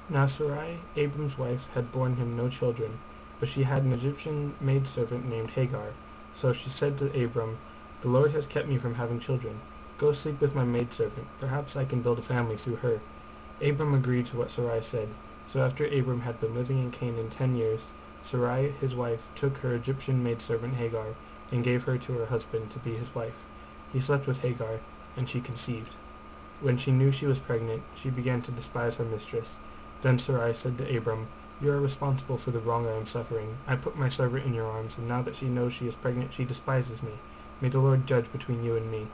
Now Sarai, Abram's wife, had borne him no children, but she had an Egyptian maidservant named Hagar. So she said to Abram, "The Lord has kept me from having children. Go sleep with my maidservant. Perhaps I can build a family through her." Abram agreed to what Sarai said. So after Abram had been living in Canaan 10 years, Sarai his wife took her Egyptian maidservant Hagar, and gave her to her husband to be his wife. He slept with Hagar, and she conceived. When she knew she was pregnant, she began to despise her mistress. Then Sarai said to Abram, "You are responsible for the wrong I am suffering. I put my servant in your arms, and now that she knows she is pregnant she despises me. May the Lord judge between you and me."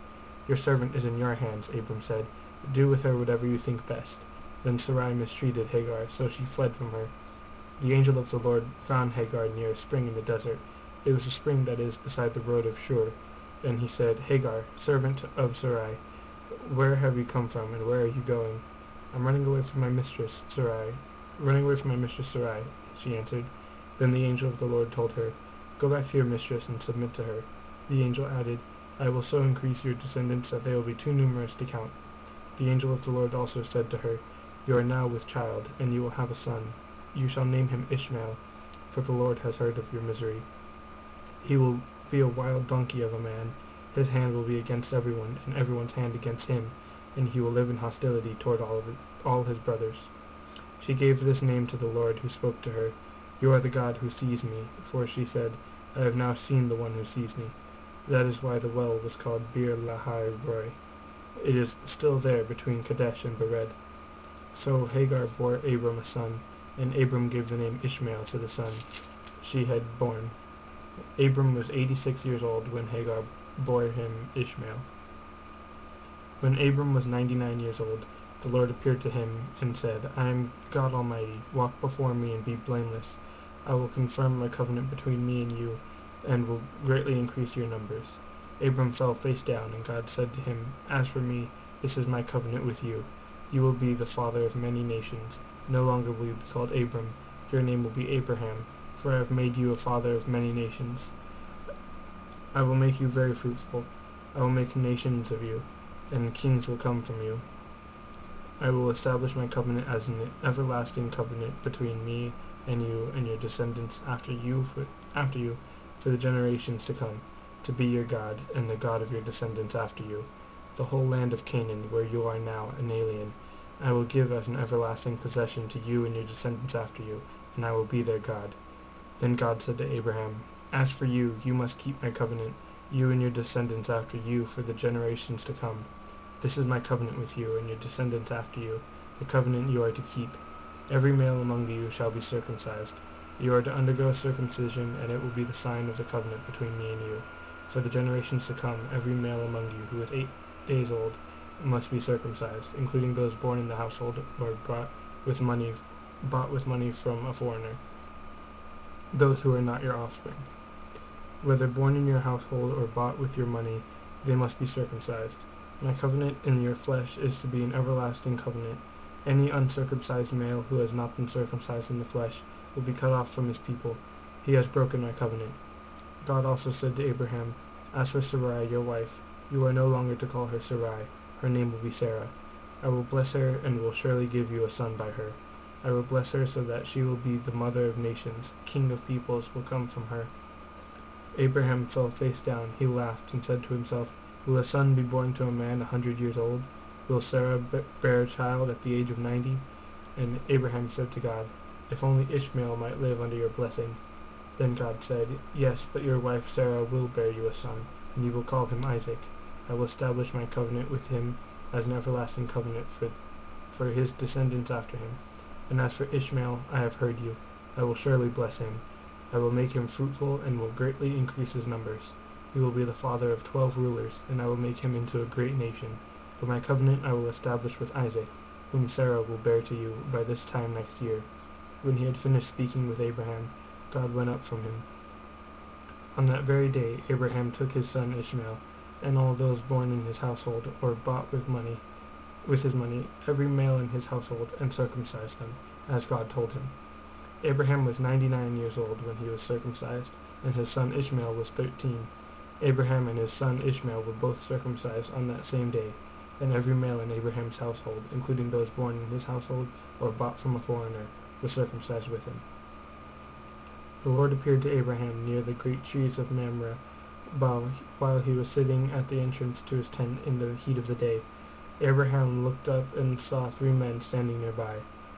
"Your servant is in your hands," Abram said. "Do with her whatever you think best." Then Sarai mistreated Hagar, so she fled from her. The angel of the Lord found Hagar near a spring in the desert. It was a spring that is beside the road of Shur. And he said, "Hagar, servant of Sarai, where have you come from, and where are you going?" "I'm running away from my mistress, Sarai." She answered. Then the angel of the Lord told her, "Go back to your mistress and submit to her." The angel added, "I will so increase your descendants that they will be too numerous to count." The angel of the Lord also said to her, "You are now with child, and you will have a son. You shall name him Ishmael, for the Lord has heard of your misery. He will be a wild donkey of a man. His hand will be against everyone, and everyone's hand against him, and he will live in hostility toward all his brothers." She gave this name to the Lord who spoke to her, "You are the God who sees me," for she said, "I have now seen the one who sees me." That is why the well was called Bir Lahai Roi. It is still there between Kadesh and Bered. So Hagar bore Abram a son, and Abram gave the name Ishmael to the son she had born. Abram was 86 years old when Hagar bore him Ishmael. When Abram was 99 years old, the Lord appeared to him and said, "I am God Almighty. Walk before me and be blameless. I will confirm my covenant between me and you, and will greatly increase your numbers." Abram fell face down, and God said to him, "As for me, this is my covenant with you. You will be the father of many nations. No longer will you be called Abram. Your name will be Abraham, for I have made you a father of many nations. I will make you very fruitful. I will make nations of you, and kings will come from you. I will establish my covenant as an everlasting covenant between me and you and your descendants after you for the generations to come, to be your God and the God of your descendants after you. The whole land of Canaan, where you are now an alien, I will give as an everlasting possession to you and your descendants after you, and I will be their God." Then God said to Abraham, "As for you, you must keep my covenant, you and your descendants after you for the generations to come. This is my covenant with you and your descendants after you, the covenant you are to keep. Every male among you shall be circumcised. You are to undergo circumcision, and it will be the sign of the covenant between me and you. For the generations to come, every male among you who is 8 days old must be circumcised, including those born in the household or bought with money from a foreigner, those who are not your offspring. Whether born in your household or bought with your money, they must be circumcised. My covenant in your flesh is to be an everlasting covenant. Any uncircumcised male who has not been circumcised in the flesh will be cut off from his people. He has broken my covenant." God also said to Abraham, "As for Sarai, your wife, you are no longer to call her Sarai. Her name will be Sarah. I will bless her and will surely give you a son by her. I will bless her so that she will be the mother of nations. King of peoples will come from her." Abraham fell face down. He laughed and said to himself, "Will a son be born to a man 100 years old? Will Sarah bear a child at the age of 90? And Abraham said to God, "If only Ishmael might live under your blessing." Then God said, "Yes, but your wife Sarah will bear you a son, and you will call him Isaac. I will establish my covenant with him as an everlasting covenant for his descendants after him. And as for Ishmael, I have heard you. I will surely bless him. I will make him fruitful and will greatly increase his numbers. He will be the father of 12 rulers, and I will make him into a great nation. But my covenant I will establish with Isaac, whom Sarah will bear to you by this time next year." When he had finished speaking with Abraham, God went up from him. On that very day Abraham took his son Ishmael, and all those born in his household or bought with his money, every male in his household, and circumcised them, as God told him. Abraham was 99 years old when he was circumcised, and his son Ishmael was 13. Abraham and his son Ishmael were both circumcised on that same day. and every male in Abraham's household, including those born in his household or bought from a foreigner, was circumcised with him. The Lord appeared to Abraham near the great trees of Mamre while he was sitting at the entrance to his tent in the heat of the day. Abraham looked up and saw 3 men standing nearby.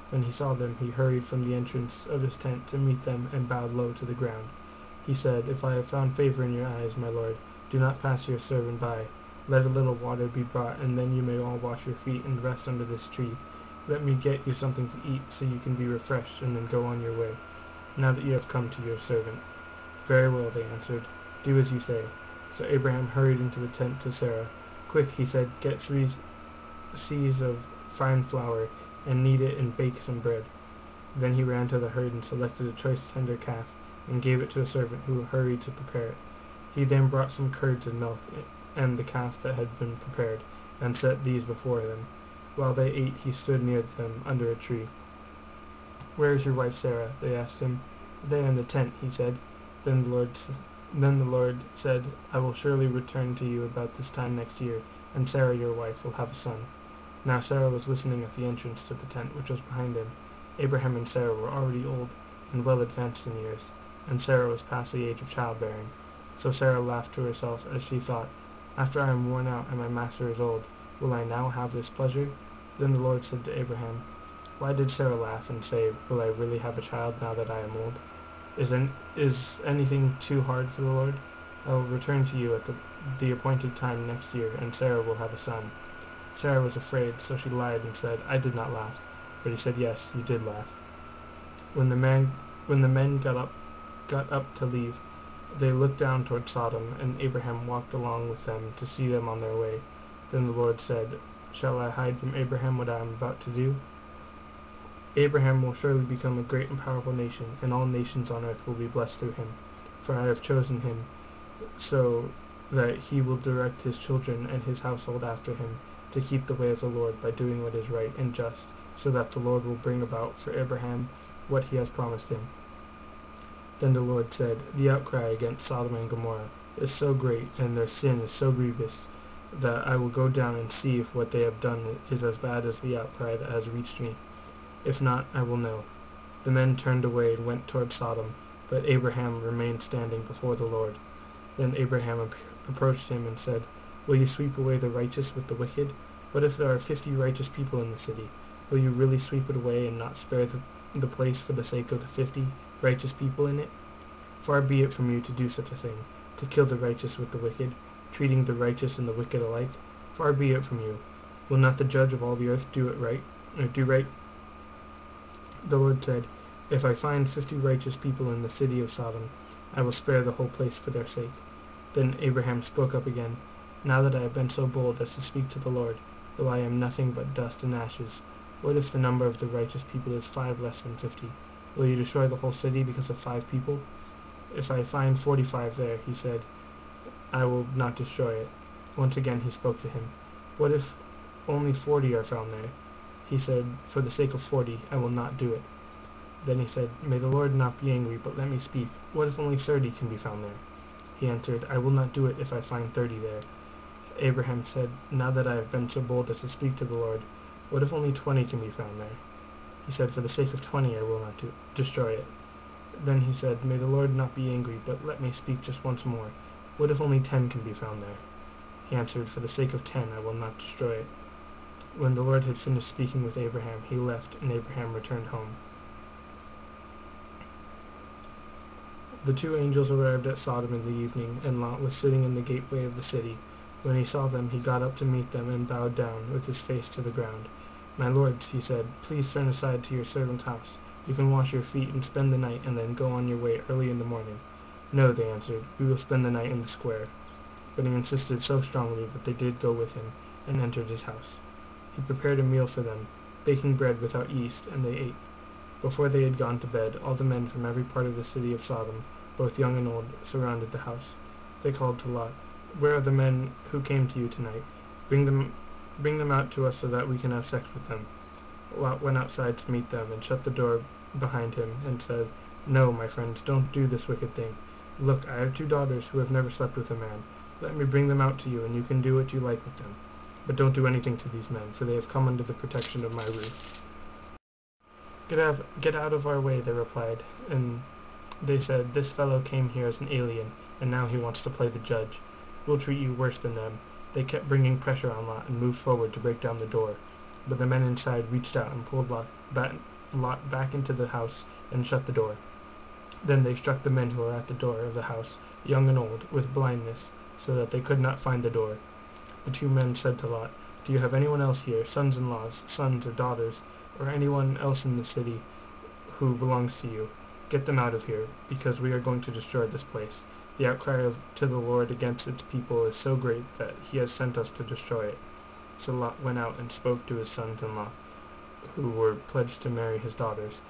When he saw them, he hurried from the entrance of his tent to meet them and bowed low to the ground. He said, "If I have found favor in your eyes, my lord, do not pass your servant by. Let a little water be brought, and then you may all wash your feet and rest under this tree. Let me get you something to eat, so you can be refreshed, and then go on your way, now that you have come to your servant." "Very well," they answered. "Do as you say." So Abraham hurried into the tent to Sarah. "Quick," he said, "get 3 seahs of fine flour, and knead it and bake some bread." Then he ran to the herd and selected a choice tender calf, and gave it to a servant who hurried to prepare it. He then brought some curds and milk, and the calf that had been prepared, and set these before them. While they ate, he stood near them under a tree. "Where is your wife Sarah?" they asked him. "There in the tent," he said. Then the Lord said, "I will surely return to you about this time next year, and Sarah your wife will have a son." Now Sarah was listening at the entrance to the tent which was behind him. Abraham and Sarah were already old, and well advanced in years, and Sarah was past the age of childbearing. So Sarah laughed to herself as she thought, "After I am worn out and my master is old, will I now have this pleasure?" Then the Lord said to Abraham, "Why did Sarah laugh and say, 'Will I really have a child now that I am old?' Is anything too hard for the Lord? I will return to you at the appointed time next year, and Sarah will have a son." Sarah was afraid, so she lied and said, "I did not laugh." But he said, "Yes, you did laugh." When the men got up to leave, they looked down toward Sodom, and Abraham walked along with them to see them on their way. Then the Lord said, "Shall I hide from Abraham what I am about to do? Abraham will surely become a great and powerful nation, and all nations on earth will be blessed through him. For I have chosen him so that he will direct his children and his household after him, to keep the way of the Lord by doing what is right and just, so that the Lord will bring about for Abraham what he has promised him." Then the Lord said, "The outcry against Sodom and Gomorrah is so great, and their sin is so grievous, that I will go down and see if what they have done is as bad as the outcry that has reached me. If not, I will know." The men turned away and went toward Sodom, but Abraham remained standing before the Lord. Then Abraham approached him and said, "Will you sweep away the righteous with the wicked? What if there are 50 righteous people in the city? Will you really sweep it away and not spare the place for the sake of the 50 righteous people in it? Far be it from you to do such a thing, to kill the righteous with the wicked, treating the righteous and the wicked alike. Far be it from you. Will not the judge of all the earth do right? The Lord said, "If I find 50 righteous people in the city of Sodom, I will spare the whole place for their sake." Then Abraham spoke up again, "Now that I have been so bold as to speak to the Lord, though I am nothing but dust and ashes, what if the number of the righteous people is 5 less than 50? Will you destroy the whole city because of 5 people? If I find 45 there," he said, "I will not destroy it." Once again he spoke to him. "What if only 40 are found there?" He said, "For the sake of 40, I will not do it." Then he said, "May the Lord not be angry, but let me speak. What if only 30 can be found there?" He answered, "I will not do it if I find 30 there." Abraham said, "Now that I have been so bold as to speak to the Lord, what if only 20 can be found there?" He said, "For the sake of 20, I will not destroy it." Then he said, "May the Lord not be angry, but let me speak just once more. What if only 10 can be found there?" He answered, "For the sake of 10, I will not destroy it." When the Lord had finished speaking with Abraham, he left, and Abraham returned home. The 2 angels arrived at Sodom in the evening, and Lot was sitting in the gateway of the city. When he saw them, he got up to meet them and bowed down, with his face to the ground. "My lords," he said, "please turn aside to your servant's house. You can wash your feet and spend the night, and then go on your way early in the morning." "No," they answered, "we will spend the night in the square." But he insisted so strongly that they did go with him, and entered his house. He prepared a meal for them, baking bread without yeast, and they ate. Before they had gone to bed, all the men from every part of the city of Sodom, both young and old, surrounded the house. They called to Lot, "Where are the men who came to you tonight? Bring them out to us so that we can have sex with them." Lot went outside to meet them, and shut the door behind him, and said, "No, my friends, don't do this wicked thing. Look, I have 2 daughters who have never slept with a man. Let me bring them out to you, and you can do what you like with them." But don't do anything to these men, for they have come under the protection of my roof." Get out of our way," they replied, and they said, "This fellow came here as an alien, and now he wants to play the judge. We'll treat you worse than them." They kept bringing pressure on Lot and moved forward to break down the door, but the men inside reached out and pulled Lot back into the house and shut the door. Then they struck the men who were at the door of the house, young and old, with blindness, so that they could not find the door. The 2 men said to Lot, "Do you have anyone else here, sons-in-laws, sons or daughters, or anyone else in the city who belongs to you? Get them out of here, because we are going to destroy this place. The outcry to the Lord against its people is so great that he has sent us to destroy it." So Lot went out and spoke to his sons-in-law, who were pledged to marry his daughters.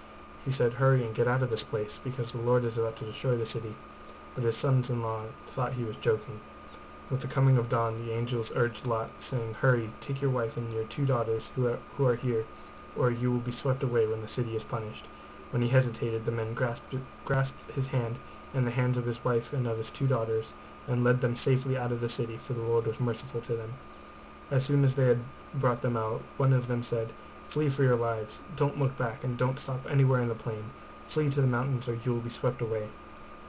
He said, "Hurry and get out of this place, because the Lord is about to destroy the city." But his sons-in-law thought he was joking. With the coming of dawn, the angels urged Lot, saying, "Hurry, take your wife and your 2 daughters who are here, or you will be swept away when the city is punished." When he hesitated, the men grasped his hand and the hands of his wife and of his 2 daughters, and led them safely out of the city, for the Lord was merciful to them. As soon as they had brought them out, one of them said, "Flee for your lives. Don't look back, and don't stop anywhere in the plain. Flee to the mountains, or you will be swept away."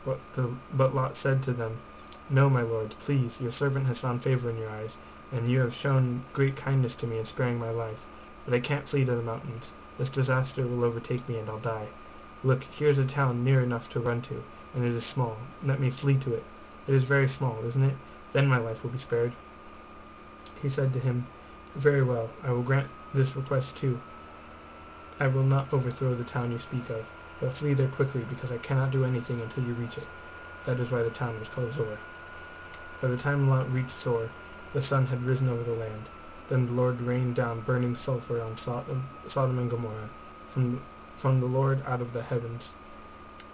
But Lot said to them, "No, my lords, please, your servant has found favor in your eyes, and you have shown great kindness to me in sparing my life. But I can't flee to the mountains. This disaster will overtake me, and I'll die. Look, here is a town near enough to run to, and it is small. Let me flee to it. It is very small, isn't it? Then my life will be spared." He said to him, "Very well, I will grant this request too. I will not overthrow the town you speak of, but flee there quickly, because I cannot do anything until you reach it." That is why the town was called Zoar. By the time Lot reached Zoar, the sun had risen over the land. Then the Lord rained down burning sulfur on Sodom and Gomorrah from the Lord out of the heavens.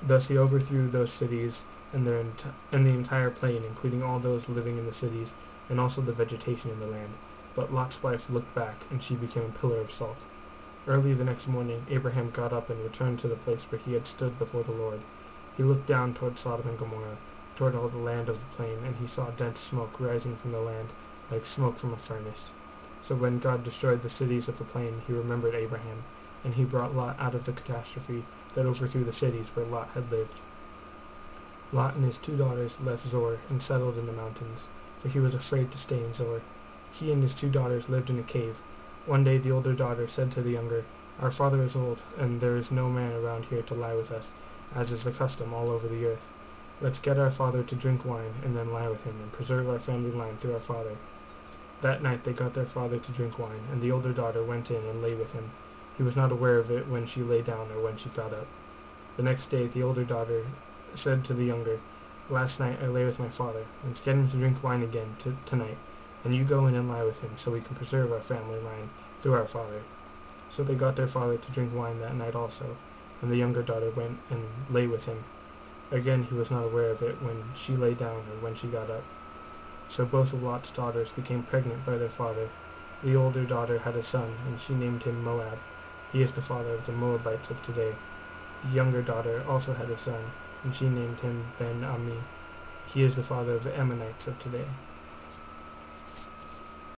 Thus he overthrew those cities and the entire plain, including all those living in the cities, and also the vegetation in the land. But Lot's wife looked back, and she became a pillar of salt. Early the next morning Abraham got up and returned to the place where he had stood before the Lord. He looked down toward Sodom and Gomorrah, toward all the land of the plain, and he saw dense smoke rising from the land, like smoke from a furnace. So when God destroyed the cities of the plain, he remembered Abraham, and he brought Lot out of the catastrophe that overthrew the cities where Lot had lived. Lot and his 2 daughters left Zoar and settled in the mountains, for he was afraid to stay in Zoar. He and his 2 daughters lived in a cave. One day the older daughter said to the younger, "Our father is old, and there is no man around here to lie with us, as is the custom all over the earth. Let's get our father to drink wine, and then lie with him, and preserve our family line through our father." That night they got their father to drink wine, and the older daughter went in and lay with him. He was not aware of it when she lay down or when she got up. The next day the older daughter said to the younger, "Last night I lay with my father. Let's get him to drink wine again tonight, and you go in and lie with him, so we can preserve our family line through our father." So they got their father to drink wine that night also, and the younger daughter went and lay with him. Again he was not aware of it when she lay down or when she got up. So both of Lot's daughters became pregnant by their father. The older daughter had a son, and she named him Moab. He is the father of the Moabites of today. The younger daughter also had a son, and she named him Ben-Ammi. He is the father of the Ammonites of today.